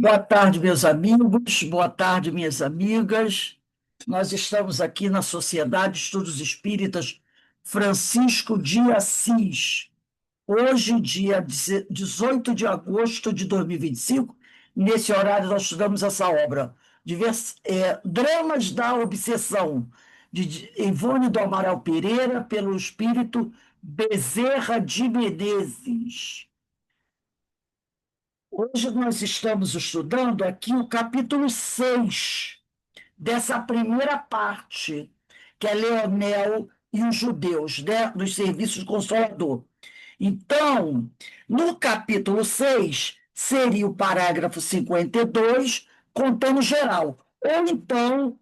Boa tarde, meus amigos, boa tarde, minhas amigas. Nós estamos aqui na Sociedade de Estudos Espíritas Francisco de Assis. Hoje, dia 18 de agosto de 2025, nesse horário nós estudamos essa obra, Dramas da Obsessão, de Ivone do Amaral Pereira, pelo espírito Bezerra de Menezes. Hoje nós estamos estudando aqui o capítulo 6 dessa primeira parte, que é Leonel e os judeus, né, dos serviços consolador. Então, no capítulo 6 seria o parágrafo 52, contando geral. Ou então,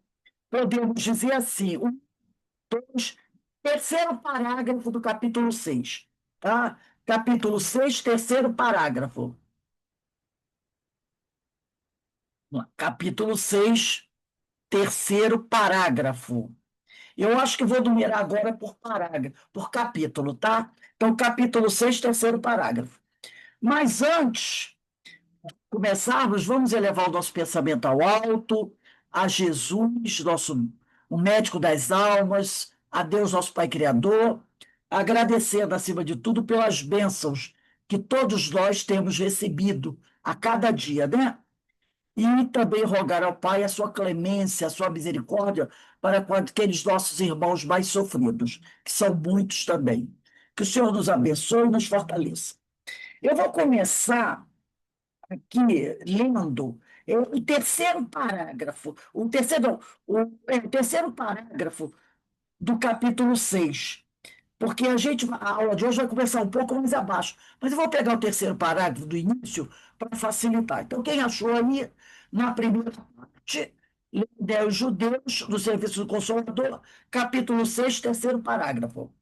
podemos dizer assim, terceiro parágrafo do capítulo 6, tá? Capítulo 6, terceiro parágrafo. Capítulo 6, terceiro parágrafo. Eu acho que vou numerar agora por parágrafo, por capítulo, tá? Então, capítulo 6, terceiro parágrafo. Mas antes de começarmos, vamos elevar o nosso pensamento ao alto, a Jesus, o médico das almas, a Deus, nosso Pai Criador, agradecendo, acima de tudo, pelas bênçãos que todos nós temos recebido a cada dia, né? E também rogar ao Pai a sua clemência, a sua misericórdia para com aqueles nossos irmãos mais sofridos, que são muitos também. Que o Senhor nos abençoe e nos fortaleça. Eu vou começar aqui lendo o terceiro parágrafo, o terceiro, não, o terceiro parágrafo do capítulo 6, porque a aula de hoje vai começar um pouco mais abaixo, mas eu vou pegar o terceiro parágrafo do início para facilitar. Então, quem achou aí, na primeira parte, Leandro os Judeus, do Serviço do Consolador, capítulo 6, terceiro parágrafo.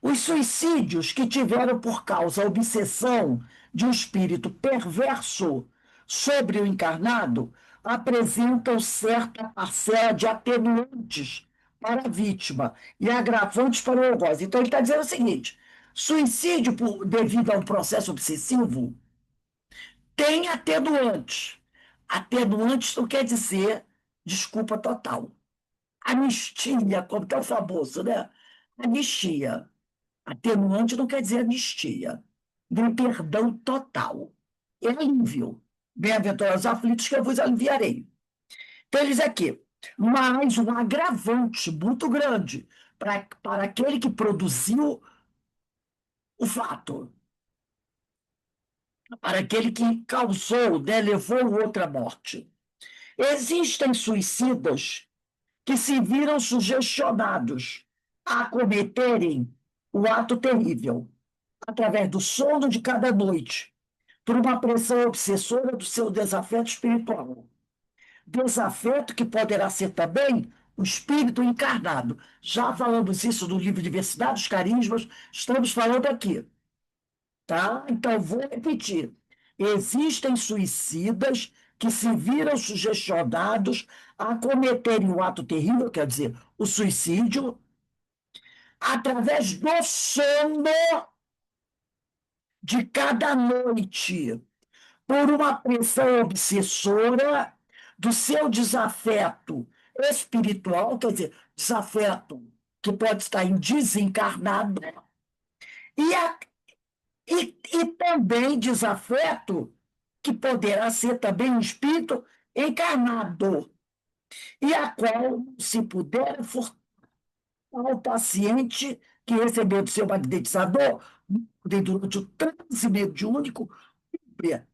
Os suicídios que tiveram por causa a obsessão de um espírito perverso sobre o encarnado apresentam certa parcela de atenuantes para a vítima e agravantes para o algoz. Então, ele está dizendo o seguinte: suicídio devido a um processo obsessivo tem atenuantes. Atenuantes não quer dizer desculpa total. Anistia, como tão famoso, né? Anistia. Atenuante não quer dizer anistia, nem perdão total. É alívio. Bem-aventurados aflitos que eu vos aliviarei. Então, eles aqui, mas um agravante muito grande para aquele que produziu o fato, para aquele que causou, né, levou o outro à morte. Existem suicidas que se viram sugestionados a cometerem o ato terrível através do sono de cada noite, por uma pressão obsessora do seu desafeto espiritual. Desafeto que poderá ser também o espírito encarnado. Já falamos isso no livro Diversidade dos Carismas, estamos falando aqui. Tá? Então, vou repetir. Existem suicidas que se viram sugestionados a cometerem um ato terrível, quer dizer, o suicídio, através do sono de cada noite, por uma pressão obsessora do seu desafeto espiritual, quer dizer, desafeto que pode estar em desencarnado, e, e também desafeto que poderá ser também um espírito encarnado, e a qual, se puder, furtar ao paciente que recebeu do seu magnetizador, durante o transe mediúnico,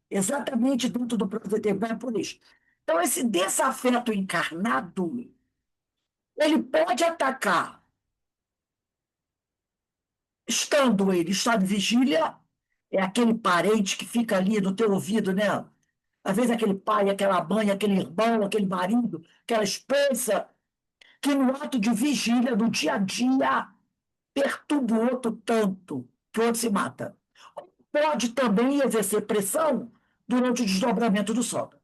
exatamente dentro do prazo determinado por isso. Então, esse desafeto encarnado, ele pode atacar, estado de vigília, é aquele parente que fica ali no teu ouvido, né? Às vezes aquele pai, aquela mãe, aquele irmão, aquele marido, aquela esposa, que no ato de vigília, no dia a dia, perturba o outro tanto que o outro se mata. Pode também exercer pressão durante o desdobramento do sono.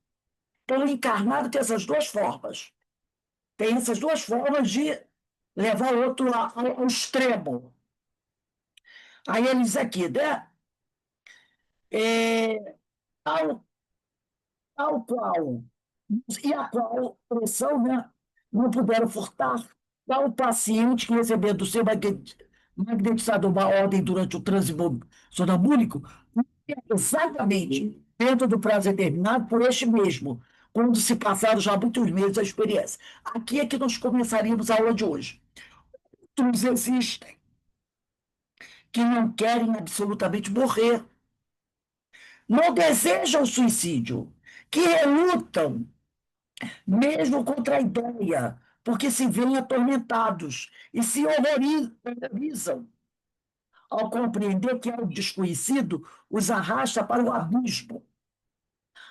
Então, o encarnado tem essas duas formas. Tem essas duas formas de levar o outro ao extremo. Aí ele diz aqui, né? É, tal qual, e a qual pressão, né, não puderam furtar, tal paciente que recebeu do seu magnetizador uma ordem durante o trânsito sonambúlico, exatamente dentro do prazo determinado por este mesmo, quando se passaram já muitos meses da experiência. Aqui é que nós começaríamos a aula de hoje. Outros existem que não querem absolutamente morrer, não desejam suicídio, que relutam mesmo contra a ideia, porque se veem atormentados e se horrorizam ao compreender que o desconhecido os arrasta para o abismo.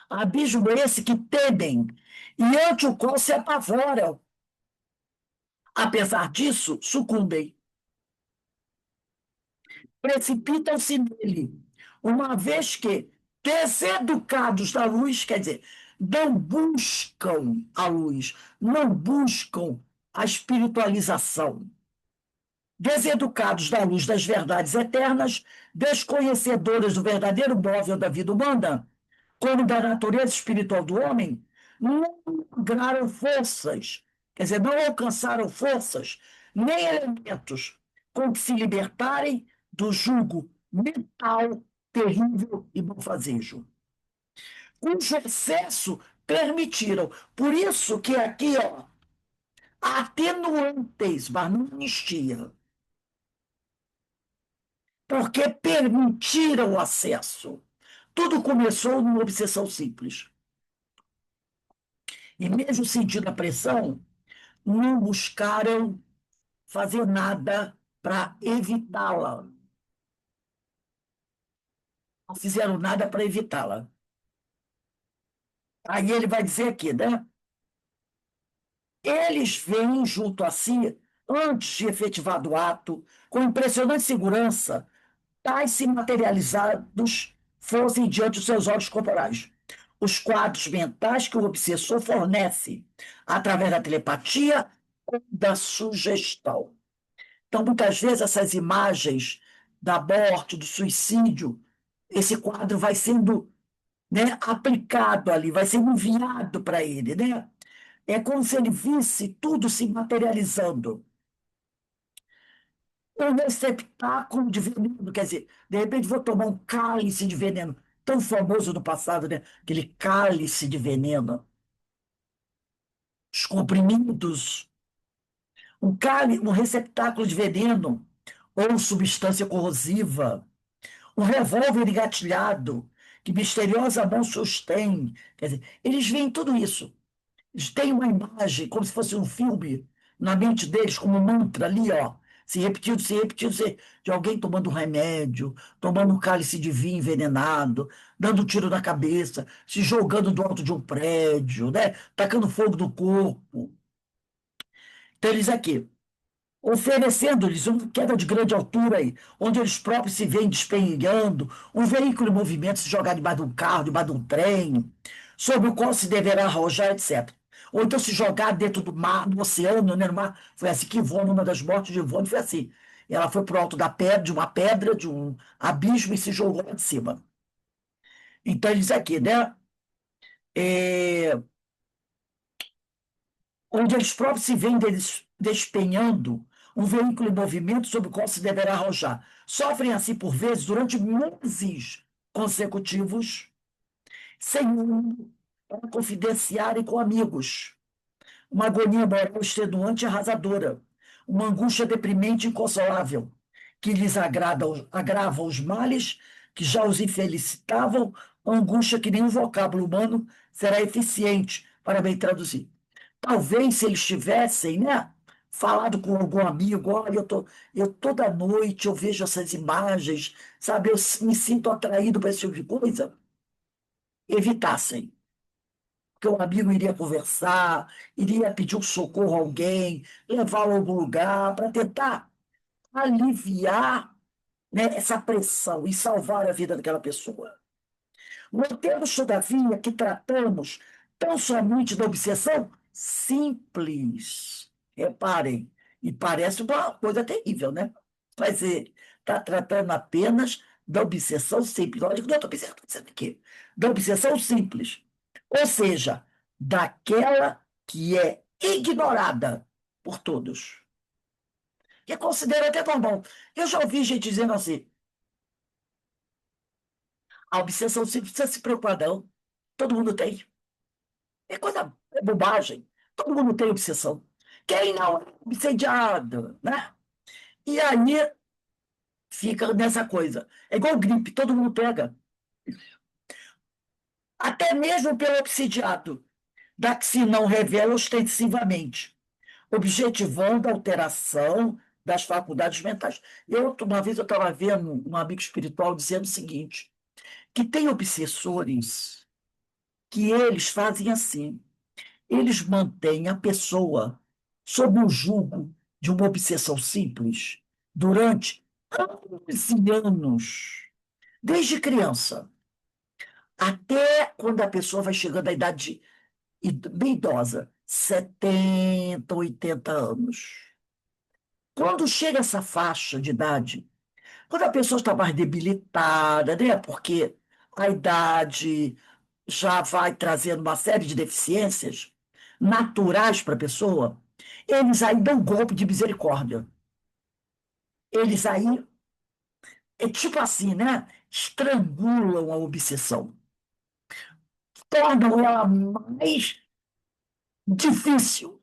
Abismo esse que temem e ante o qual se apavoram. Apesar disso, sucumbem, precipitam-se nele, uma vez que, deseducados da luz, quer dizer, não buscam a luz, não buscam a espiritualização. Deseducados da luz das verdades eternas, desconhecedores do verdadeiro móvel da vida humana, como da natureza espiritual do homem, não lograram forças, quer dizer, não alcançaram forças, nem elementos com que se libertarem do jugo mental terrível e malfazejo, cujo excesso permitiram. Por isso que aqui, ó, atenuantes, mas não anistia, porque permitiram o acesso. Tudo começou numa obsessão simples. E mesmo sentindo a pressão, não buscaram fazer nada para evitá-la. Não fizeram nada para evitá-la. Aí ele vai dizer aqui, né? Eles vêm junto a si, antes de efetivado o ato, com impressionante segurança, tais se materializados fossem diante dos seus olhos corporais. Os quadros mentais que o obsessor fornece através da telepatia ou da sugestão. Então, muitas vezes, essas imagens da morte, do suicídio, esse quadro vai sendo, né, aplicado ali, vai sendo enviado para ele, né? É como se ele visse tudo se materializando. Um receptáculo de veneno, quer dizer, de repente vou tomar um cálice de veneno, tão famoso no passado, né? Aquele cálice de veneno, os comprimidos, um receptáculo de veneno ou substância corrosiva, um revólver engatilhado que misteriosa mão sustém. Quer dizer, eles veem tudo isso. Eles têm uma imagem, como se fosse um filme, na mente deles, como um mantra ali, ó, se repetindo, de alguém tomando um remédio, tomando um cálice de vinho envenenado, dando um tiro na cabeça, se jogando do alto de um prédio, né? Tacando fogo no corpo. Então, eles aqui, oferecendo-lhes uma queda de grande altura aí, onde eles próprios se veem despenhando, um veículo em movimento se jogar debaixo de um carro, debaixo de um trem, sobre o qual se deverá arrojar, etc. Ou então se jogar dentro do mar, no oceano, né, no mar. Foi assim que Ivone, uma das mortes de Ivone, foi assim. Ela foi para o alto da pedra, de uma pedra, de um abismo e se jogou lá de cima. Então, eles aqui, né? É, onde eles próprios se veem despenhando um veículo em movimento sobre o qual se deverá arrojar. Sofrem assim, por vezes, durante meses consecutivos, sem um para confidenciarem com amigos. Uma agonia moral extenuante e arrasadora. Uma angústia deprimente e inconsolável, que lhes agrava os males que já os infelicitavam, angústia que nenhum vocábulo humano será eficiente para bem traduzir. Talvez se eles tivessem, né, falado com algum amigo, olha, eu toda noite eu vejo essas imagens, sabe, eu me sinto atraído para esse tipo de coisa, evitassem. Porque o amigo iria conversar, iria pedir um socorro a alguém, levá-lo a algum lugar para tentar aliviar, né, essa pressão e salvar a vida daquela pessoa. Notemos, todavia, que tratamos tão somente da obsessão simples. Reparem, e parece uma coisa terrível, né? Mas está tratando apenas da obsessão simples. Olha o que eu estou dizendo aqui. Da obsessão simples. ou seja, daquela que é ignorada por todos, que é considerada até normal. Eu já ouvi gente dizendo assim, a obsessão simples precisa se preocupar, não. Todo mundo tem. É coisa, é bobagem. Todo mundo tem obsessão. Quem não é obsediado, né? E aí fica nessa coisa. É igual gripe, todo mundo pega. Até mesmo pelo obsidiado, da que se não revela ostensivamente, objetivando a alteração das faculdades mentais. Uma vez eu estava vendo um amigo espiritual dizendo o seguinte, que tem obsessores que eles fazem assim, eles mantêm a pessoa sob o jugo de uma obsessão simples durante anos e anos, desde criança, até quando a pessoa vai chegando à idade bem idosa, 70, 80 anos. Quando chega essa faixa de idade, quando a pessoa está mais debilitada, né? Porque a idade já vai trazendo uma série de deficiências naturais para a pessoa, eles aí dão um golpe de misericórdia. Eles aí, é tipo assim, né? Estrangulam a obsessão, tornam ela mais difícil.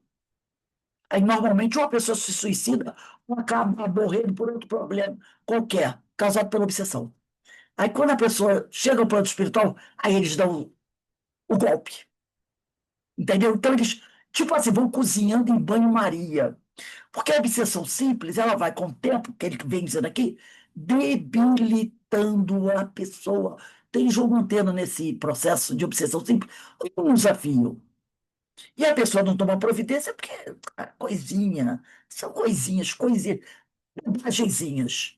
Aí, normalmente, uma pessoa se suicida ou acaba morrendo por outro problema qualquer, causado pela obsessão. Aí, quando a pessoa chega ao plano espiritual, aí eles dão o golpe. Entendeu? Então, eles, tipo assim, vão cozinhando em banho-maria. Porque a obsessão simples, ela vai, com o tempo, que ele vem dizendo aqui, debilitando a pessoa. Tem João Mantegna nesse processo de obsessão simples um desafio. E a pessoa não toma providência porque coisinha, são coisinhas, bobagenzinhas.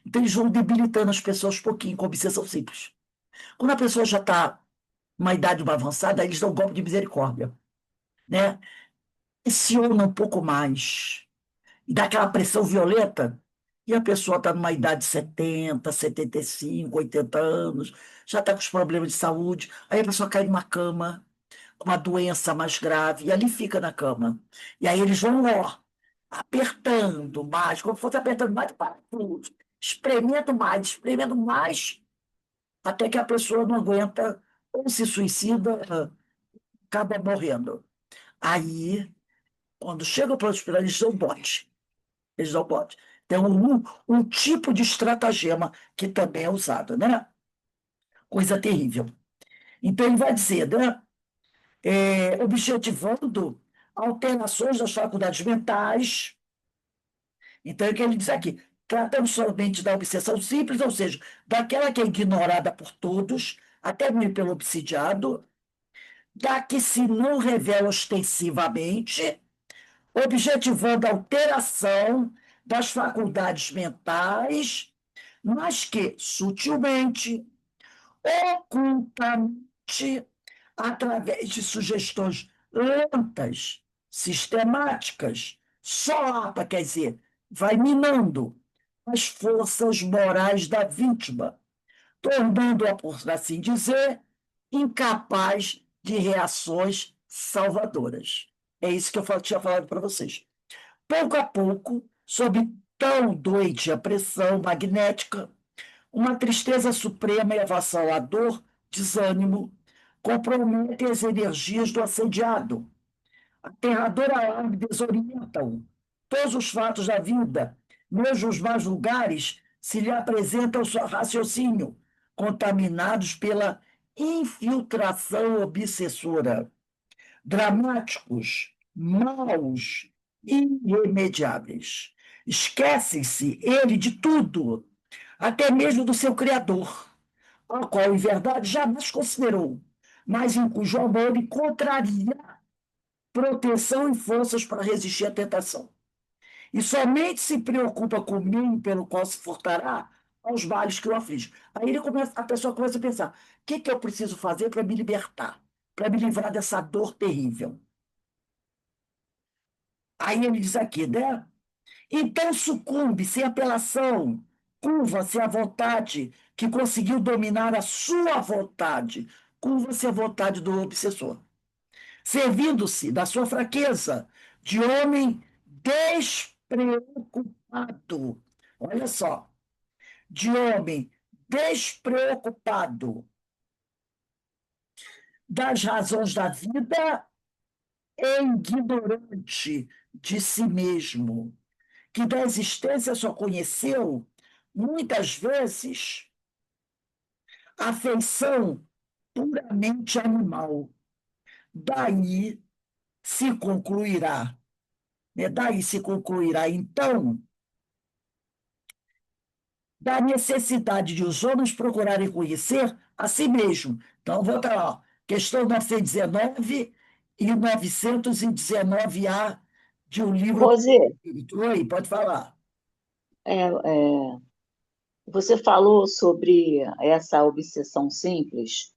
Então, eles vão debilitando as pessoas um pouquinho com obsessão simples. Quando a pessoa já está uma idade mais avançada, eles dão um golpe de misericórdia, né? Pressiona um pouco mais, e dá aquela pressão violenta, e a pessoa está numa idade de 70, 75, 80 anos, já está com os problemas de saúde, aí a pessoa cai numa cama, com uma doença mais grave, e ali fica na cama. E aí eles vão, ó, apertando mais, como se fosse apertando mais de parafuso, espremendo mais, até que a pessoa não aguenta, ou se suicida, acaba morrendo. Aí, quando chega para o hospital, eles dão bote. Eles dão bote. Tem um tipo de estratagema que também é usado, né? Coisa terrível. Então, ele vai dizer, né? Objetivando alterações das faculdades mentais. Então, é o que ele diz aqui. Tratando somente da obsessão simples, ou seja, daquela que é ignorada por todos, até mesmo pelo obsidiado, da que se não revela ostensivamente, objetivando a alteração das faculdades mentais, mas que sutilmente, ocultamente, através de sugestões lentas, sistemáticas, solapa, quer dizer, vai minando as forças morais da vítima, tornando-a, por assim dizer, incapaz de reações salvadoras. É isso que eu tinha falado para vocês. Pouco a pouco, sob tão doente a pressão magnética, uma tristeza suprema e avassalador desânimo compromete as energias do assediado. Aterrador alarme desorienta-o. Todos os fatos da vida, mesmo os mais vulgares, se lhe apresentam ao seu raciocínio, contaminados pela infiltração obsessora. Dramáticos, maus, irremediáveis. Esquece-se ele de tudo, até mesmo do seu Criador, ao qual, em verdade, jamais considerou, mas em cujo amor encontraria proteção e forças para resistir à tentação. E somente se preocupa com o meio pelo qual se furtará aos males que o afligem. Aí a pessoa começa a pensar: o que eu preciso fazer para me libertar, para me livrar dessa dor terrível? Aí ele diz aqui, né? Então sucumbe sem apelação, curva-se à vontade que conseguiu dominar a sua vontade. curva-se à vontade do obsessor, servindo-se da sua fraqueza de homem despreocupado. Olha só, de homem despreocupado das razões da vida e ignorante de si mesmo, que da existência só conheceu, muitas vezes, a feição puramente animal. Daí se concluirá, daí se concluirá, então, da necessidade de os homens procurarem conhecer a si mesmo. Então, volta lá, ó, questão 919 e 919A de um livro do Rosê, Espírito. Oi, pode falar. você falou sobre essa obsessão simples,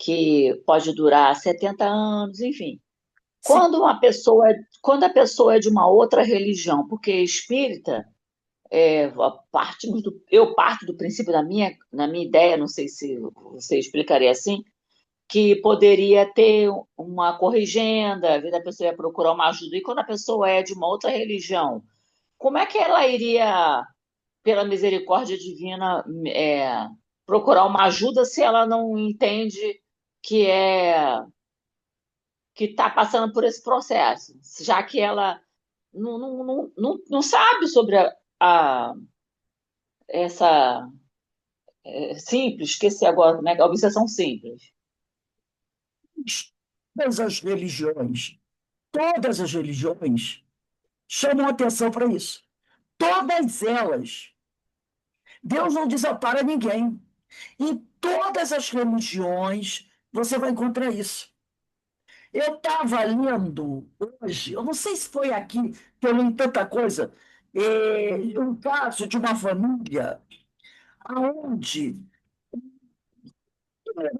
que pode durar 70 anos, enfim. Sim, Quando a pessoa é de uma outra religião, porque espírita, eu parto do princípio na minha ideia, não sei se você explicaria assim, que poderia ter uma corrigenda, às vezes a pessoa ia procurar uma ajuda, e quando a pessoa é de uma outra religião, como é que ela iria, pela misericórdia divina, procurar uma ajuda se ela não entende que é que está passando por esse processo, já que ela não sabe sobre a- essa simples, esqueci agora como é que é, a obsessão simples. todas as religiões, todas as religiões chamam atenção para isso. Todas elas. Deus não desampara ninguém. Em todas as religiões, você vai encontrar isso. Eu estava lendo hoje, eu não sei se foi aqui, que eu li tanta coisa, um caso de uma família onde,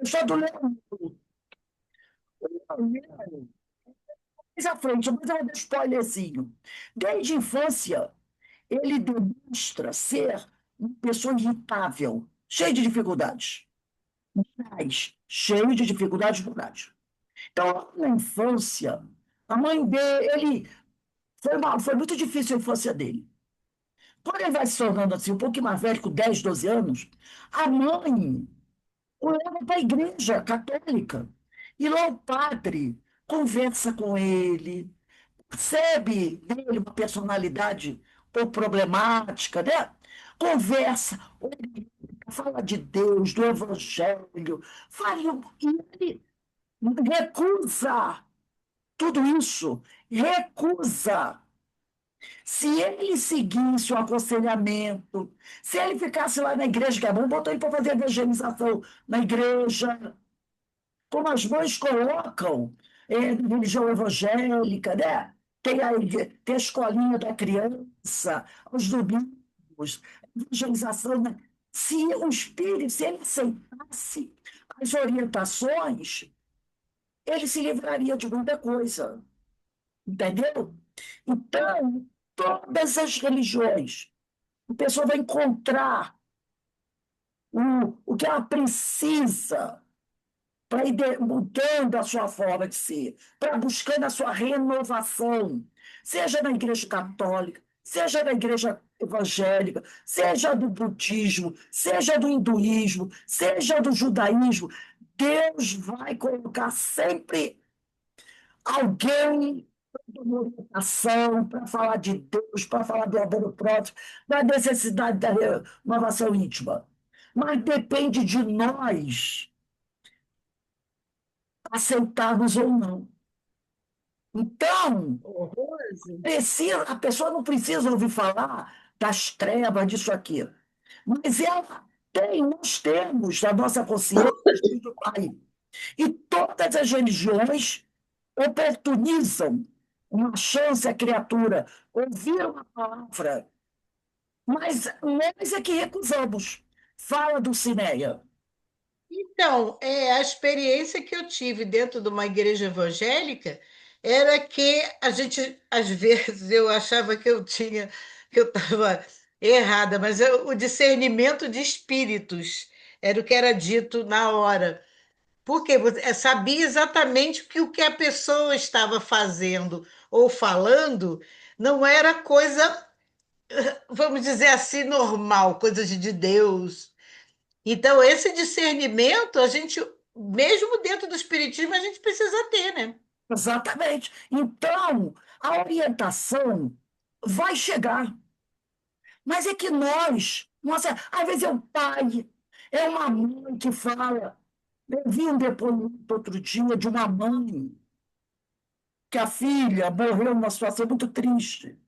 só do Leão, mais à frente, mas eu vou dar spoilerzinho. Desde a infância, ele demonstra ser uma pessoa irritável, cheia de dificuldades, mas cheio de dificuldades morais. Então, na infância, a mãe dele, foi muito difícil a infância dele. Quando ele vai se tornando assim, um pouquinho mais velho, com 10, 12 anos, a mãe o leva para a igreja católica. E lá o padre conversa com ele, percebe dele uma personalidade um pouco problemática, né? Conversa, orienta, fala de Deus, do Evangelho, fala, e ele recusa tudo isso, recusa. Se ele seguisse o aconselhamento, se ele ficasse lá na igreja, que é bom, botou ele para fazer evangelização na igreja, como as mães colocam na religião evangélica, né? Tem a escolinha da criança, os domingos, evangelização, né? Se o espírito, se ele aceitasse as orientações, ele se livraria de muita coisa, entendeu? Então, todas as religiões, a pessoa vai encontrar o que ela precisa para ir mudando a sua forma de ser, para buscando a sua renovação, seja na igreja católica, seja na igreja evangélica, seja do budismo, seja do hinduísmo, seja do judaísmo, Deus vai colocar sempre alguém uma orientação para falar de Deus, para falar do amor próprio, da necessidade da renovação íntima. Mas depende de nós aceitarmos ou não. Então, Ô, Rose, a pessoa não precisa ouvir falar das trevas, disso aqui. Mas nós temos na nossa consciência do Pai. E todas as religiões oportunizam uma chance à criatura ouvir uma palavra, mas nós é que recusamos. Fala, Dulcineia. Então, a experiência que eu tive dentro de uma igreja evangélica era que a gente, às vezes, eu achava que eu estava errada, mas o discernimento de espíritos era o que era dito na hora. Porque você sabia exatamente que o que a pessoa estava fazendo ou falando não era coisa, vamos dizer assim, normal, coisa de Deus. Então, esse discernimento, a gente, mesmo dentro do espiritismo, a gente precisa ter, né? Exatamente. Então, a orientação vai chegar. Mas é que nossa, às vezes é um pai, é uma mãe que fala. Eu vi um depoimento outro dia de uma mãe que a filha morreu numa situação muito triste.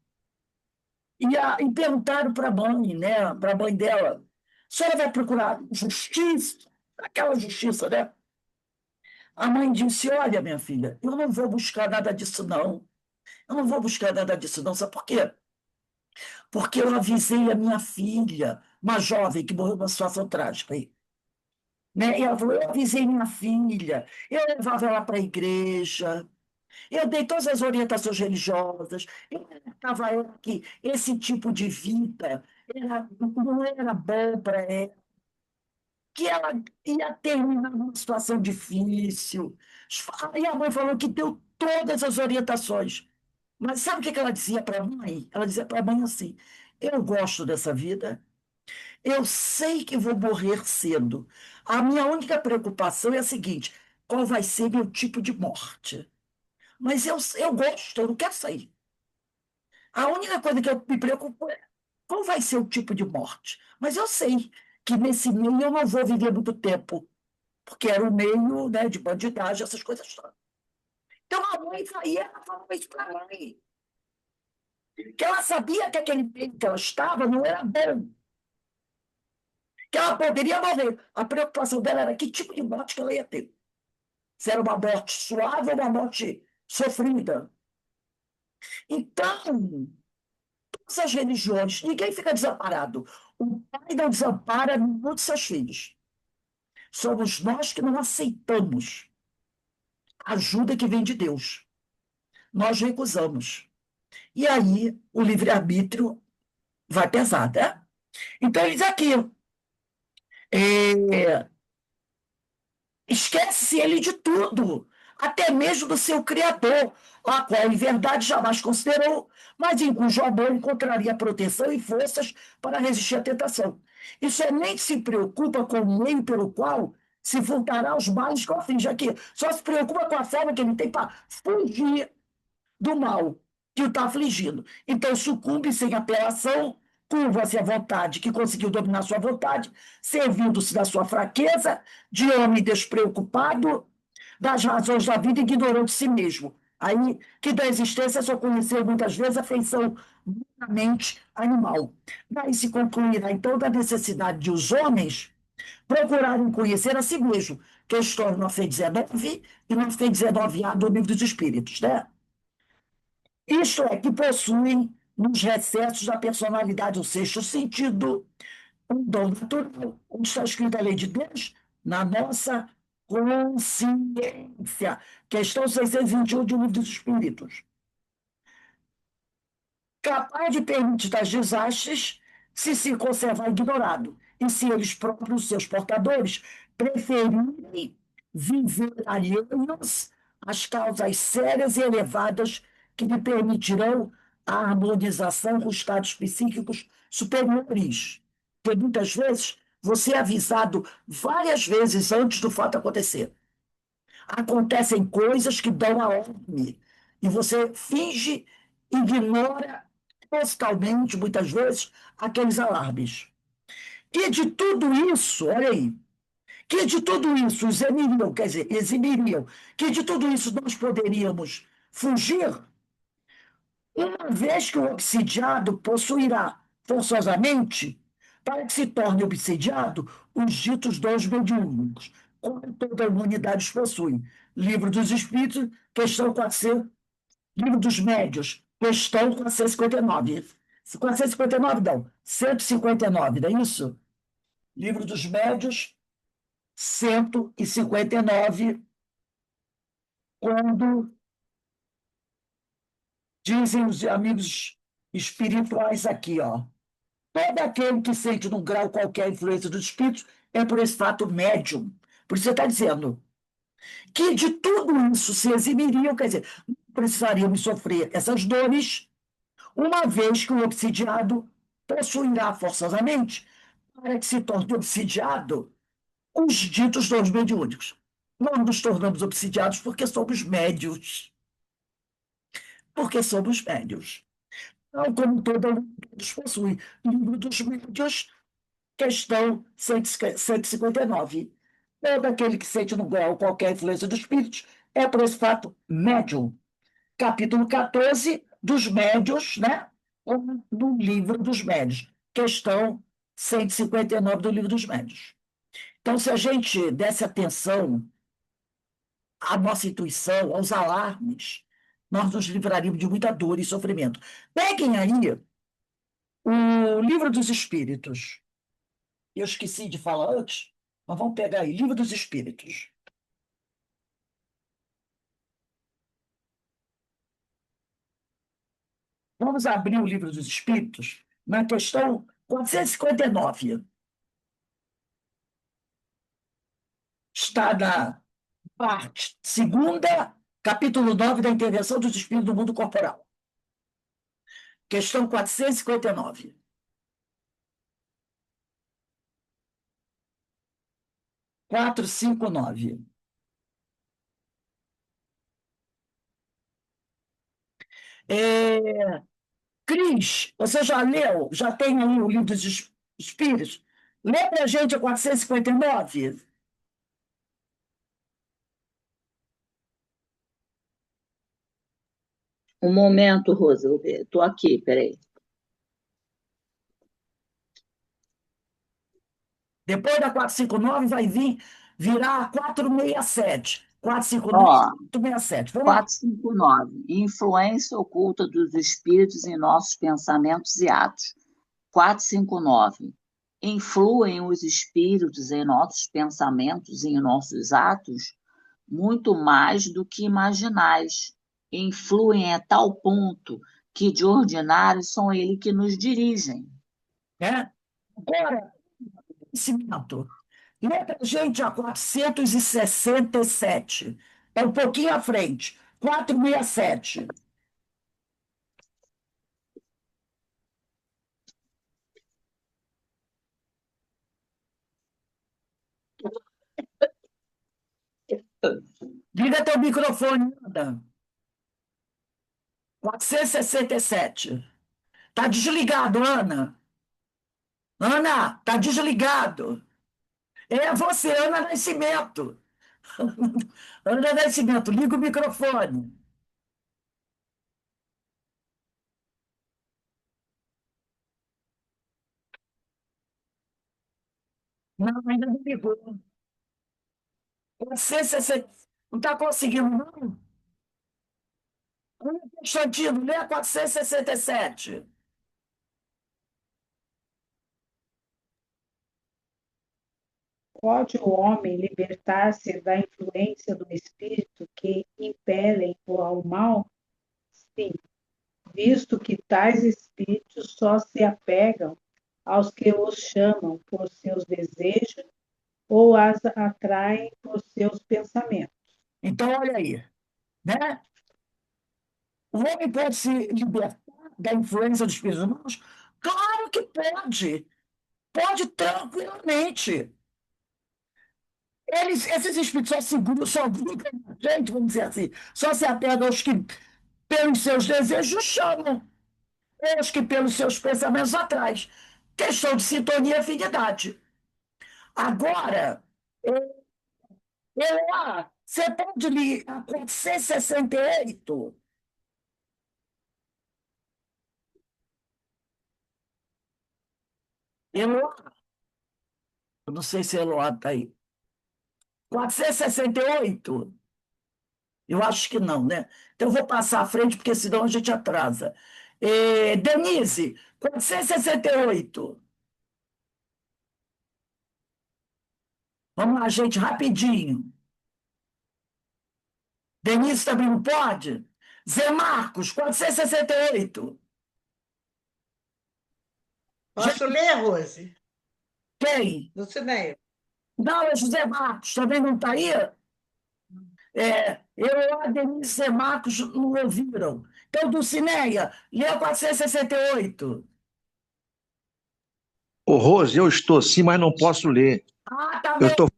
E perguntaram para a mãe, né, para a mãe dela, a senhora vai procurar justiça? Aquela justiça, né? A mãe disse, olha, minha filha, eu não vou buscar nada disso, não. Eu não vou buscar nada disso, não. Sabe por quê? Porque eu avisei a minha filha, uma jovem que morreu numa situação trágica aí. Né? E ela falou, eu avisei minha filha, eu levava ela para a igreja, eu dei todas as orientações religiosas, eu alertava ela que esse tipo de vida não era bom para ela, que ela ia terminar numa situação difícil. E a mãe falou que deu todas as orientações. Mas sabe o que ela dizia para a mãe? Ela dizia para a mãe assim: eu gosto dessa vida, eu sei que vou morrer cedo. A minha única preocupação é a seguinte: qual vai ser meu tipo de morte? Mas eu gosto, eu não quero sair. A única coisa que eu me preocupo é qual vai ser o tipo de morte. Mas eu sei que nesse meio eu não vou viver muito tempo, porque era um meio, né, de bandidagem, essas coisas todas. Então a mãe saía, ela falava isso para a mãe, que ela sabia que aquele meio que ela estava não era bom, que ela poderia morrer. A preocupação dela era que tipo de morte que ela ia ter. Se era uma morte suave ou uma morte sofrida. Então, todas as religiões, ninguém fica desamparado. O pai não desampara nenhum de seus filhos. Somos nós que não aceitamos a ajuda que vem de Deus. Nós recusamos. E aí o livre-arbítrio vai pesar, né? Então, ele diz aqui, é, esquece ele de tudo, até mesmo do seu Criador, a qual em verdade jamais considerou, mas em cujo amor encontraria proteção e forças para resistir à tentação. E somente se preocupa com o meio pelo qual se voltará aos males que o aflige aqui. Só se preocupa com a forma que ele tem para fugir do mal que o está afligindo. Então, sucumbe sem apelação, curva-se à vontade, que conseguiu dominar sua vontade, servindo-se da sua fraqueza, de homem despreocupado, das razões da vida, ignorando de si mesmo. Aí, que da existência só conheceu muitas vezes a feição meramente animal. Daí se concluirá, então, da necessidade de os homens procurarem conhecer a si mesmo. Questão 919 e 919A do Livro dos Espíritos, né? Isto é, que possuem, nos recessos da personalidade, o sexto sentido, um dom natural, onde está escrita a lei de Deus, na nossa consciência. Questão 621 do Livro dos Espíritos. Capaz de permitir tais desastres se conservar ignorado, e se eles próprios, seus portadores, preferirem viver alheios às causas sérias e elevadas que lhe permitirão a harmonização com estados psíquicos superiores. Porque muitas vezes você é avisado várias vezes antes do fato acontecer. Acontecem coisas que dão a ordem, e você finge, ignora totalmente, muitas vezes, aqueles alarmes. E de tudo isso, olha aí, que de tudo isso eximiriam, quer dizer, eximiriam, que de tudo isso nós poderíamos fugir, uma vez que o obsidiado possuirá forçosamente, para que se torne obsidiado, os ditos dons mediúnicos, como toda a humanidade os possui. Livro dos Espíritos, questão 400, Livro dos Médios, questão 459. 459, não, 159, não é isso? Livro dos Médios, 159, quando dizem os amigos espirituais aqui, ó. Todo aquele que sente num grau qualquer influência dos espíritos é por esse fato médium. Por isso você está dizendo, que de tudo isso se eximiriam, quer dizer, não precisaríamos sofrer essas dores, uma vez que o obsidiado possuirá forçosamente, para que se torne obsidiado, os ditos dons mediúnicos. Nós nos tornamos obsidiados porque somos médios. Porque somos médios. Não como todos possuem. Livro dos Médios, questão 159. Todo aquele que sente no grau qualquer influência dos espíritos é, por esse fato, médium. Capítulo 14 dos Médios, né? Do Livro dos Médios. Questão 159 do Livro dos Médios. Então, se a gente desse atenção à nossa intuição, aos alarmes, nós nos livraríamos de muita dor e sofrimento. Peguem aí o Livro dos Espíritos. Eu esqueci de falar antes, mas vamos pegar aí, Livro dos Espíritos. Vamos abrir o Livro dos Espíritos na questão 459. Está na parte segunda, capítulo 9 da intervenção dos espíritos do mundo corporal. Questão 459. 459. Cris, você já leu? Já tem aí o livro dos Espíritos? Lê para a gente a 459. Um momento, Rosa, estou aqui, peraí. Depois da 459 vai virar a 467. 459 Ó, e 467. Vamos lá. 459. Influência oculta dos espíritos em nossos pensamentos e atos. 459. Influem os espíritos em nossos pensamentos e em nossos atos muito mais do que imaginais. Influem a tal ponto que, de ordinário, são eles que nos dirigem. Né? Agora, conhecimento. Lê para a gente a 467. É um pouquinho à frente. 467. Liga teu microfone, Ana. 467. Está desligado, Ana. Ana, está desligado. É você, Ana Nascimento. Ana Nascimento, liga o microfone. Não, ainda não ligou. 460. Não está conseguindo, não? Ana Constantino, lê a 467. Pode o homem libertar-se da influência do espírito que impelem-o ao mal? Sim, visto que tais espíritos só se apegam aos que os chamam por seus desejos ou as atraem por seus pensamentos. Então, olha aí, né? O homem pode se libertar da influência dos espíritos humanos? Claro que pode. Pode tranquilamente. Esses espíritos só brigam com a gente, vamos dizer assim, só se apegam aos que, pelos seus desejos, chamam, ou os que, pelos seus pensamentos, atrás. Questão de sintonia e afinidade. Agora, você pode ligar com 168. Eloá, eu não sei se Eloá está aí. 468. Eu acho que não, né? Então, eu vou passar à frente, porque senão a gente atrasa. Denise, 468. Vamos lá, gente, rapidinho. Denise também não pode? Zé Marcos, 468. Posso ler, Rose? Quem? Lucinéia. Não, é José Marcos, também não está aí? Eu, a Denise e Marcos não ouviram. Então, Dulcineia, lê o 468. Ô, Rose, eu estou sim, mas não posso ler. Ah, tá Eu bem. estou,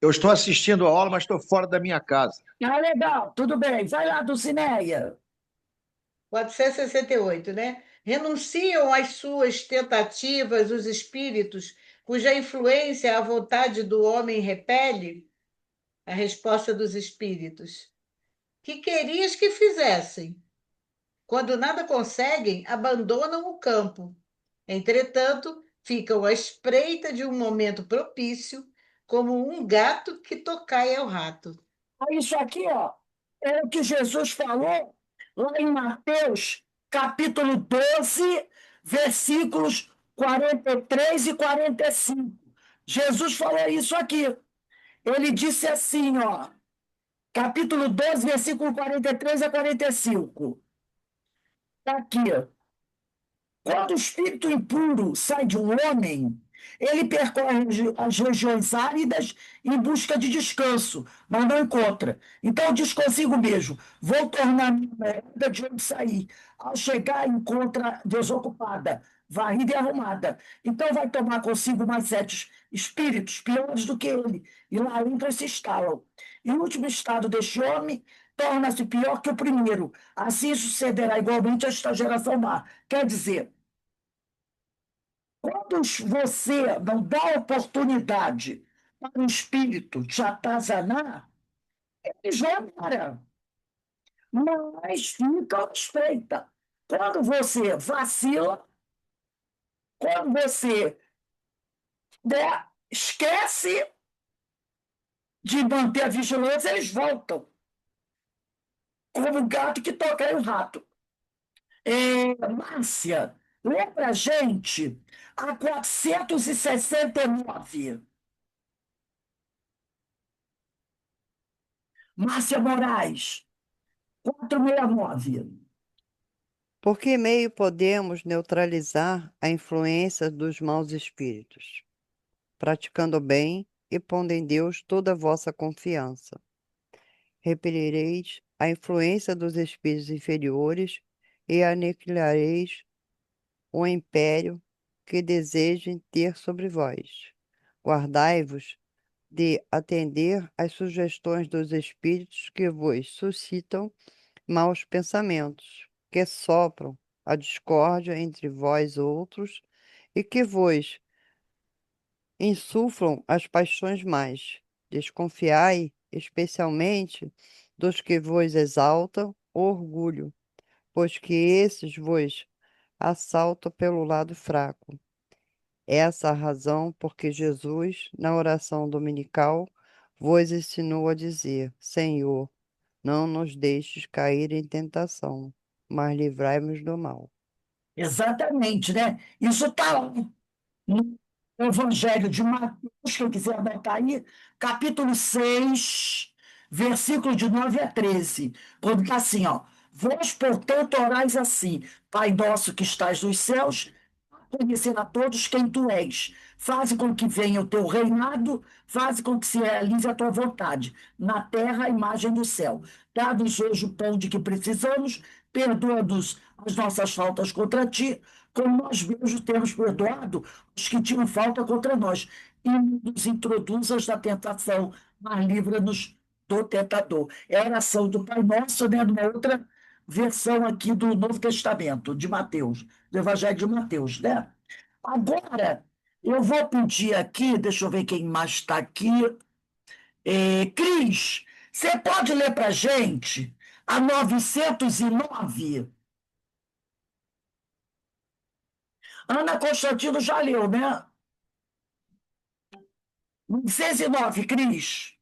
eu estou assistindo a aula, mas estou fora da minha casa. Ah, legal, tudo bem. Vai lá, Dulcineia. 468, né? Renunciam às suas tentativas os espíritos cuja influência a vontade do homem repele? A resposta dos espíritos. Que querias que fizessem? Quando nada conseguem, abandonam o campo. Entretanto, ficam à espreita de um momento propício, como um gato que tocaia ao rato. Isso aqui, ó, é o que Jesus falou lá em Mateus, capítulo 12, versículos 43 e 45. Jesus falou isso aqui. Ele disse assim, ó, capítulo 12, versículo 43 a 45. Está aqui. Quando o espírito impuro sai de um homem, ele percorre as regiões áridas em busca de descanso, mas não encontra. Então diz consigo mesmo: vou tornar minha morada de onde sair. Ao chegar, encontra desocupada, varrida e arrumada. Então vai tomar consigo mais 7 espíritos piores do que ele, e lá entram e se instalam. E o último estado deste homem torna-se pior que o primeiro. Assim sucederá igualmente a esta geração má. Quer dizer, quando você não dá oportunidade para o espírito te atazanar, eles vão embora, mas ficam à espreita. Quando você vacila, quando você, né, esquece de manter a vigilância, eles voltam, como o gato que toca o rato. Márcia, lembra a gente a 469. Márcia Moraes, 469. Por que meio podemos neutralizar a influência dos maus espíritos? Praticando o bem e pondo em Deus toda a vossa confiança. Repelireis a influência dos espíritos inferiores e aniquilareis o império que desejem ter sobre vós. Guardai-vos de atender às sugestões dos espíritos que vos suscitam maus pensamentos, que sopram a discórdia entre vós outros e que vos insuflam as paixões mais. Desconfiai, especialmente, dos que vos exaltam o orgulho, pois que esses vos assaltam pelo lado fraco. Essa a razão porque Jesus, na oração dominical, vos ensinou a dizer: Senhor, não nos deixes cair em tentação, mas livrai-nos do mal. Exatamente, né? Isso está lá no Evangelho de Mateus, quem quiser anotar aí, capítulo 6, versículo de 9 a 13, quando está assim, ó, vós, portanto, orais assim, Pai nosso que estás nos céus, conhecer a todos quem tu és. Faze com que venha o teu reinado, faze com que se realize a tua vontade, na terra, a imagem do céu. Dá-nos hoje o pão de que precisamos, perdoa-nos as nossas faltas contra ti, como nós mesmos temos perdoado os que tinham falta contra nós. E não nos introduzas na tentação, mas livra-nos do tentador. É a oração do Pai Nosso, né, numa outra versão aqui do Novo Testamento, de Mateus, do Evangelho de Mateus, né? Agora, eu vou pedir aqui, deixa eu ver quem mais está aqui. Cris, você pode ler para a gente a 909? Ana Constantino já leu, né? 909, Cris.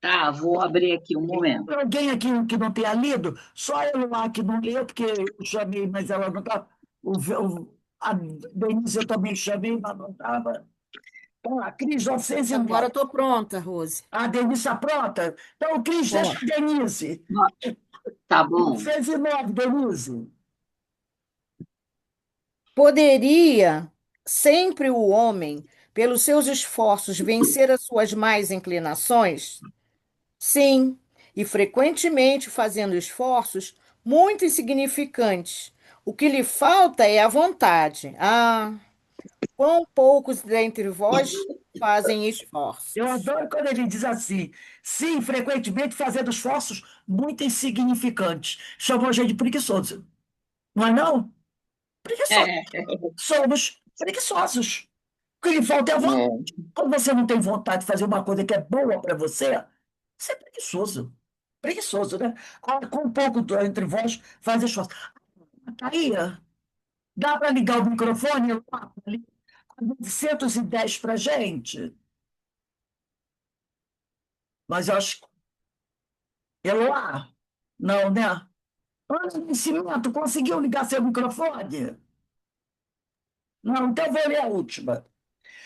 Tá, vou abrir aqui um momento. Alguém aqui que não tenha lido? Só eu lá que não leu, porque eu chamei, mas ela não estava. A Denise eu também chamei, mas não estava. Então, lá, Cris, Agora 909. eu estou pronta, Rose. A Denise está pronta? Então, Cris, deixa Pronto. a Denise. Tá bom. 909, Denise. Poderia sempre o homem, pelos seus esforços, vencer as suas más inclinações? Sim, e frequentemente fazendo esforços muito insignificantes. O que lhe falta é a vontade. Ah, quão poucos dentre vós fazem Eu esforços. adoro quando ele diz assim, sim, frequentemente fazendo esforços muito insignificantes. Chamam a gente de preguiçoso. Não é não? Preguiçoso. É, Somos preguiçosos. O que lhe falta é a vontade. é. Quando você não tem vontade de fazer uma coisa que é boa para você, você é preguiçoso. Preguiçoso, né? Ah, com um pouco entre vós faz esforço. Tá aí, dá para ligar o microfone lá, ali, 910 para gente? Mas eu acho que Eloá, não, né? Ana Nascimento, conseguiu ligar seu microfone? Não, então eu vou ler a última.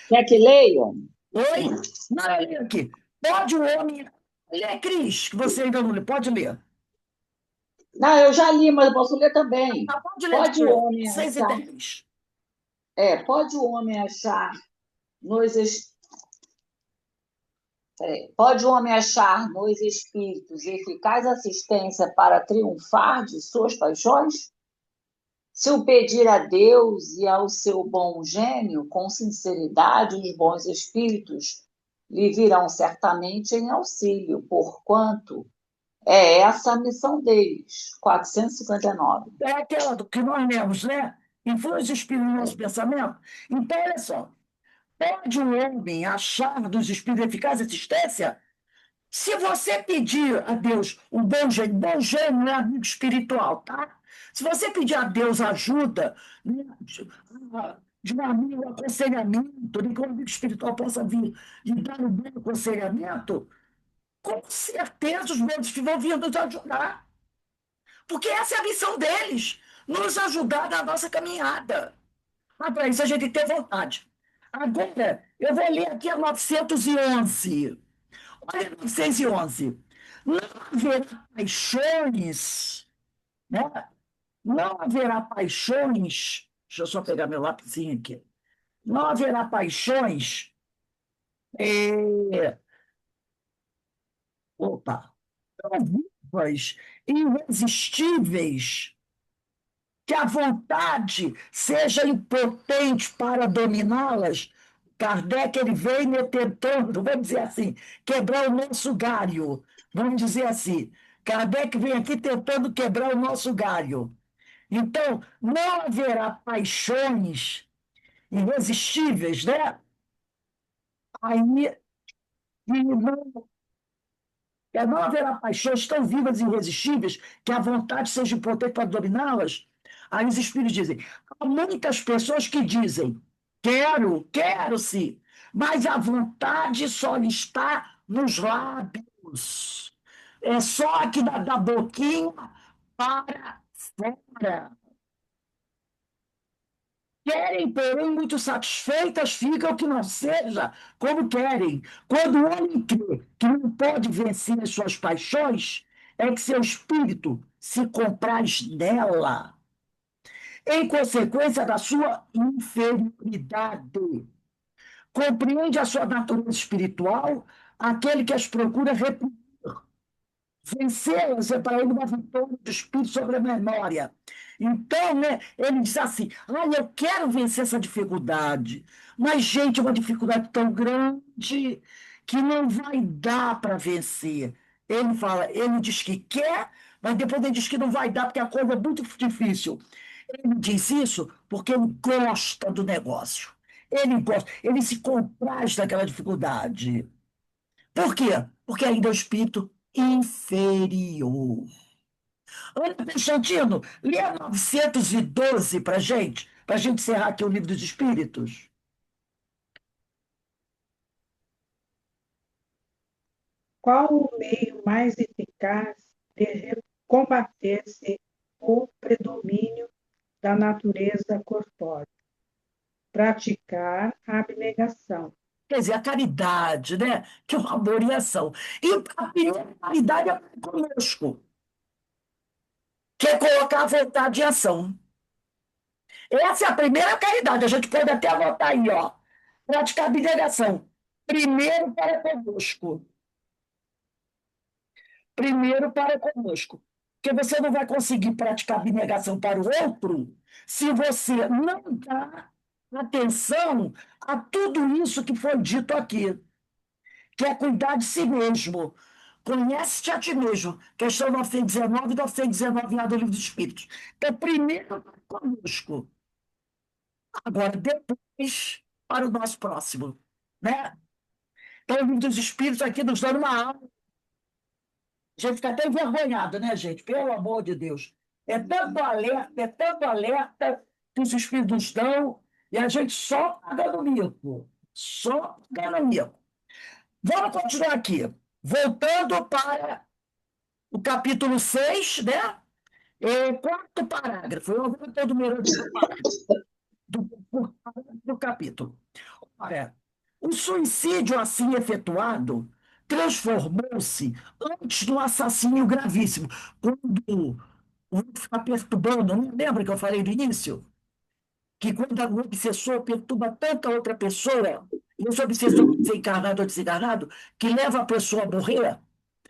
Quer que leia? Oi? Não, eu leio aqui. Pode o homem. Lê, Cris, que você ainda não lê. Pode ler. Não, eu já li, mas eu posso ler também. Ah, pode ler de Pode o novo. homem 6 e achar, 10. pode o homem achar nos, es- pode o homem achar nos espíritos eficaz assistência para triunfar de suas paixões? Se o pedir a Deus e ao seu bom gênio, com sinceridade, os bons espíritos lhe virão certamente em auxílio, porquanto é essa a missão deles. 459. É aquela do que nós lemos, né? Influi os espíritos no nosso É. pensamento. Então, olha só. Pode o homem achar dos espíritos eficaz assistência? Se você pedir a Deus um bom gênio não é amigo espiritual, tá? Se você pedir a Deus ajuda, né, de um amigo, aconselhamento, de que um amigo espiritual possa vir e dar um bom aconselhamento, com certeza os bons espíritos vão vir nos ajudar. Porque essa é a missão deles, nos ajudar na nossa caminhada. Mas para isso a gente tem vontade. Agora, eu vou ler aqui a 911. Olha, 911. Não haverá paixões, né? Não haverá paixões. Deixa eu só pegar meu lapisinho aqui. Não haverá paixões. É, opa, vivas, irresistíveis, que a vontade seja impotente para dominá-las. Kardec ele vem tentando, vamos dizer assim, quebrar o nosso galho. Vamos dizer assim. Kardec vem aqui tentando quebrar o nosso galho. Então, não haverá paixões irresistíveis, né? Aí, e não haverá paixões tão vivas e irresistíveis que a vontade seja importante para dominá-las. Aí os espíritos dizem: há muitas pessoas que dizem, quero sim, mas a vontade só está nos lábios. É só aqui da boquinha para fora. Querem, porém, muito satisfeitas ficam que não seja como querem. Quando o homem crê que não pode vencer as suas paixões, é que seu espírito se compraz nela, em consequência da sua inferioridade. Compreende a sua natureza espiritual, aquele que as procura reprimir. Vencê-las é para ele uma vitória do espírito sobre a memória. Então, né, ele diz assim: eu quero vencer essa dificuldade. Mas, gente, é uma dificuldade tão grande que não vai dar para vencer. Ele diz que quer, mas depois ele diz que não vai dar porque a coisa é muito difícil. Ele diz isso porque ele gosta do negócio. Ele gosta, ele se compraz daquela dificuldade. Por quê? Porque ainda é o espírito inferior. Ana Constantino, lê a 912 para a gente encerrar aqui o livro dos Espíritos. Qual o meio mais eficaz de combater-se o predomínio da natureza corpórea? Praticar a abnegação. Quer dizer, a caridade, né? Que é o amor e a ação. E a primeira caridade é conosco, que é colocar a vontade em ação. Essa é a primeira caridade. A gente pode até anotar aí, ó. Praticar a abnegação. Primeiro para conosco. primeiro para conosco. Porque você não vai conseguir praticar abnegação para o outro se você não dá atenção a tudo isso que foi dito aqui, que é cuidar de si mesmo. Conhece-te a ti mesmo. Questão 919 e 919 lá do Livro dos Espíritos. Então, primeiro para conosco. Agora, depois, para o nosso próximo. Né? Então, o Livro dos Espíritos aqui nos dando uma aula. A gente fica até envergonhado, né, gente? Pelo amor de Deus. É tanto alerta que os Espíritos nos dão e a gente só pagando mico. Só pagando mico. Vamos continuar aqui. Voltando para o capítulo 6, né? Quarto parágrafo. Eu vou todo número do capítulo. Olha, o suicídio assim efetuado transformou-se antes do assassínio gravíssimo, quando o outro fica perturbando, não lembra que eu falei no início? Que quando o obsessor perturba tanta outra pessoa, e esse obsessor desencarnado ou desencarnado, que leva a pessoa a morrer,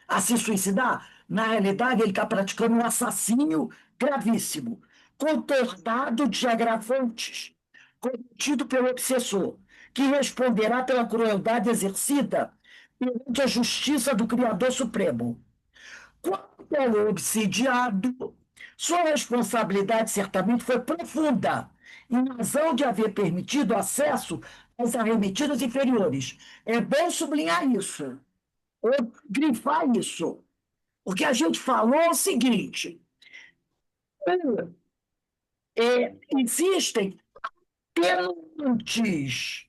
a se suicidar, na realidade ele está praticando um assassínio gravíssimo, contornado de agravantes, cometido pelo obsessor, que responderá pela crueldade exercida perante a justiça do Criador Supremo. Quanto ao obsidiado, sua responsabilidade certamente foi profunda, em razão de haver permitido acesso às arremetidas inferiores. É bom sublinhar isso, ou grifar isso. O que a gente falou é o seguinte: existem atenuantes.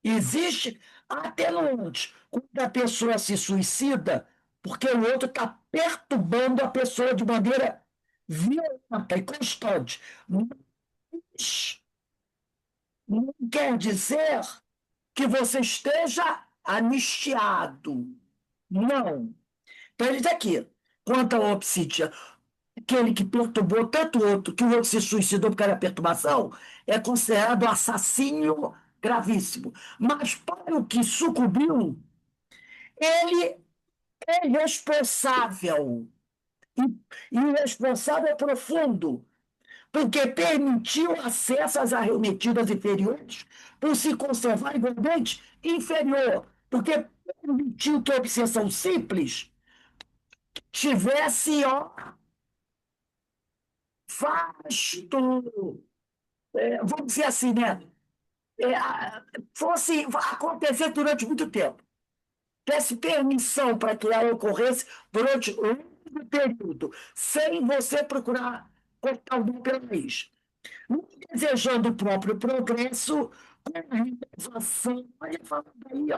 Existe atenuante quando a pessoa se suicida porque o outro está perturbando a pessoa de maneira violenta e constante. Mas não quer dizer que você esteja anistiado. Não. Então, ele diz aqui, quanto ao obsídia, aquele que perturbou tanto o outro que o outro se suicidou por causa da perturbação, é considerado assassínio gravíssimo. Mas para o que sucumbiu, ele é responsável. E o responsável é profundo, porque permitiu acesso às arremetidas inferiores por se conservar igualmente inferior, porque permitiu que a obsessão simples tivesse vasto, vamos dizer assim, né? Fosse acontecer durante muito tempo, desse permissão para que ela ocorresse durante um longo período, sem você procurar cortar o dom pela raiz. Não desejando o próprio progresso, com a renovação, olha falando aí,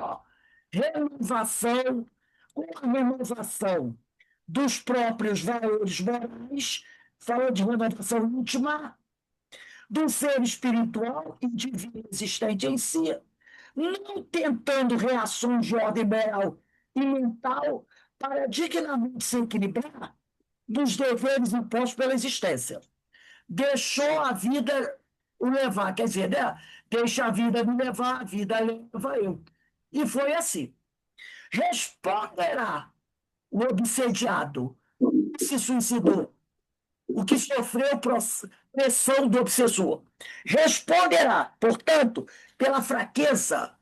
renovação, com a renovação dos próprios valores morais, falando de renovação íntima, do ser espiritual e divino existente em si, não tentando reações de ordem moral e mental para dignamente se equilibrar dos deveres impostos pela existência. Deixou a vida o levar, quer dizer, né? Deixa a vida me levar, a vida leva eu. E foi assim. Responderá o obsediado que se suicidou, o que sofreu pressão do obsessor. Responderá, portanto, pela fraqueza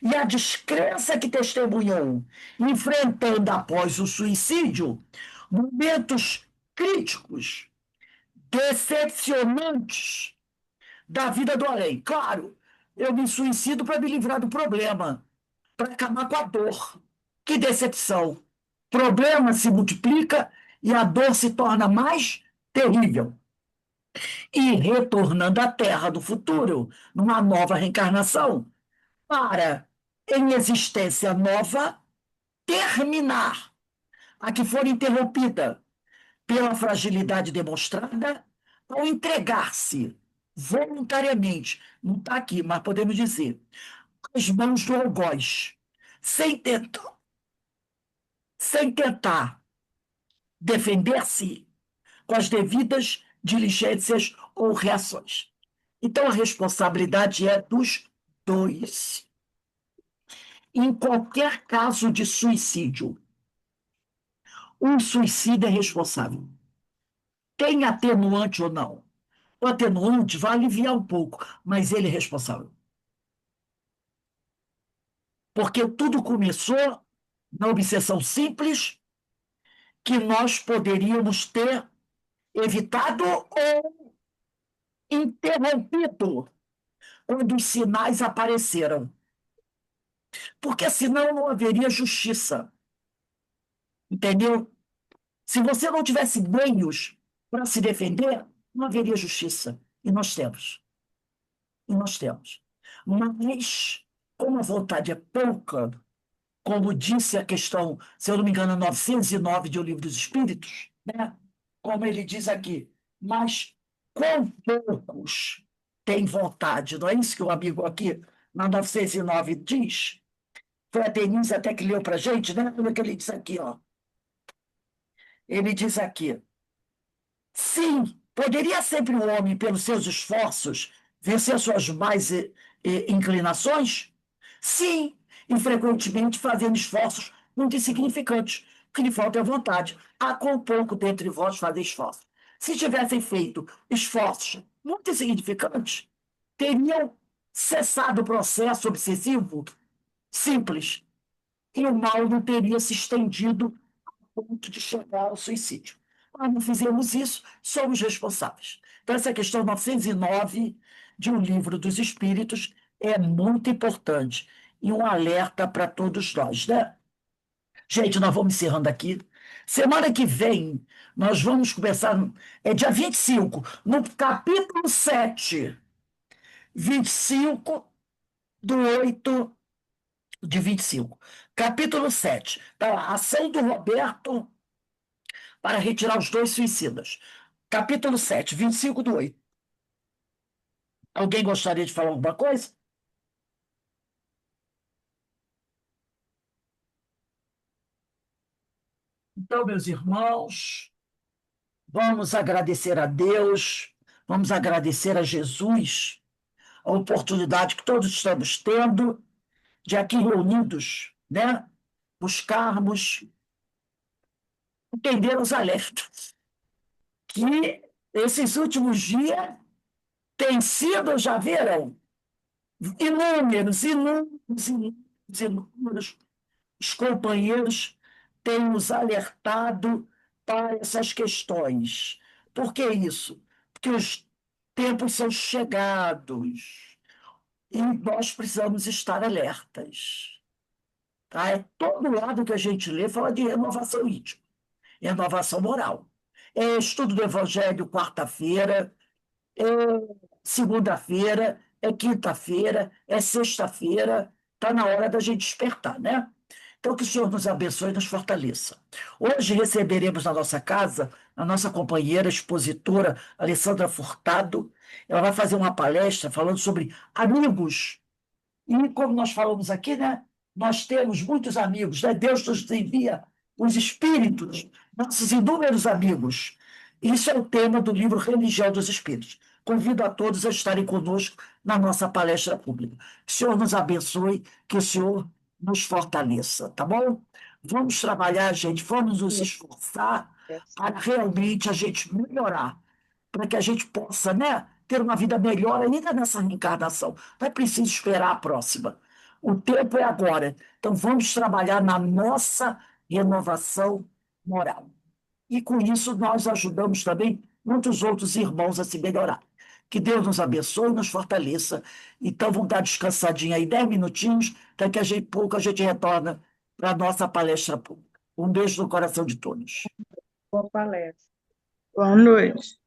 e a descrença que testemunhou, enfrentando após o suicídio momentos críticos, decepcionantes da vida do além. Claro, eu me suicido para me livrar do problema, para acabar com a dor. Que decepção! O problema se multiplica e a dor se torna mais terrível. E retornando à Terra do futuro, numa nova reencarnação, para, em existência nova, terminar a que for interrompida pela fragilidade demonstrada ao entregar-se voluntariamente, não está aqui, mas podemos dizer, às mãos do algoz, sem tentar defender-se com as devidas diligências ou reações. Então, a responsabilidade é dos dois. Em qualquer caso de suicídio, Um suicida é responsável. Tem atenuante ou não? O atenuante vai aliviar um pouco, mas ele é responsável. Porque tudo começou na obsessão simples que nós poderíamos ter evitado ou interrompido quando os sinais apareceram. Porque senão não haveria justiça. Entendeu? Se você não tivesse meios para se defender, não haveria justiça. E nós temos. E nós temos. Mas, como a vontade é pouca, como disse a questão, se eu não me engano, 909 de O Livro dos Espíritos, né? Como ele diz aqui, mas quão poucos têm vontade, não é isso que o amigo aqui, na 909, diz? Foi a Denise até que leu para a gente, né? Olha o que ele diz aqui, ó. Ele diz aqui, sim, poderia sempre o homem, pelos seus esforços, vencer suas más inclinações? Sim, e frequentemente fazendo esforços muito insignificantes. O que lhe falta é vontade. Há quão pouco dentre vós fazem esforços. Se tivessem feito esforços muito insignificantes, teriam cessado o processo obsessivo simples e o mal não teria se estendido ponto de chegar ao suicídio. Nós não fizemos isso, somos responsáveis. Então, essa questão 909 de O Livro dos Espíritos é muito importante e um alerta para todos nós, né? Gente, nós vamos encerrando aqui. Semana que vem, nós vamos começar, é dia 25, no capítulo 7, 25/8/25. Capítulo 7. Tá lá, ação do Roberto para retirar os dois suicidas. Capítulo 7, 25/8. Alguém gostaria de falar alguma coisa? Então, meus irmãos, vamos agradecer a Deus, vamos agradecer a Jesus a oportunidade que todos estamos tendo de aqui reunidos, né? Buscarmos entender os alertas que esses últimos dias têm sido, já viram, inúmeros, inúmeros, inúmeros, inúmeros. Os companheiros têm nos alertado para essas questões. Por que isso? Porque os tempos são chegados e nós precisamos estar alertas. Tá? É todo lado que a gente lê fala de renovação íntima, renovação moral. É estudo do Evangelho quarta-feira, é segunda-feira, é quinta-feira, é sexta-feira, está na hora da gente despertar, né? Então, que o Senhor nos abençoe e nos fortaleça. Hoje receberemos na nossa casa a nossa companheira, expositora, Alessandra Furtado. Ela vai fazer uma palestra falando sobre amigos. E como nós falamos aqui, né? Nós temos muitos amigos, né? Deus nos envia os espíritos, nossos inúmeros amigos. Isso é o tema do livro Religião dos Espíritos. Convido a todos a estarem conosco na nossa palestra pública. Que o Senhor nos abençoe, que o Senhor nos fortaleça, tá bom? Vamos trabalhar, gente, vamos nos esforçar para realmente a gente melhorar, para que a gente possa, né, ter uma vida melhor ainda nessa reencarnação. Não é preciso esperar a próxima. O tempo é agora. Então, vamos trabalhar na nossa renovação moral. E com isso, nós ajudamos também muitos outros irmãos a se melhorar. Que Deus nos abençoe e nos fortaleça. Então, vamos dar descansadinha aí, 10 minutinhos, daqui a pouco a gente retorna para a nossa palestra pública. Um beijo no coração de todos. Boa palestra. Boa noite.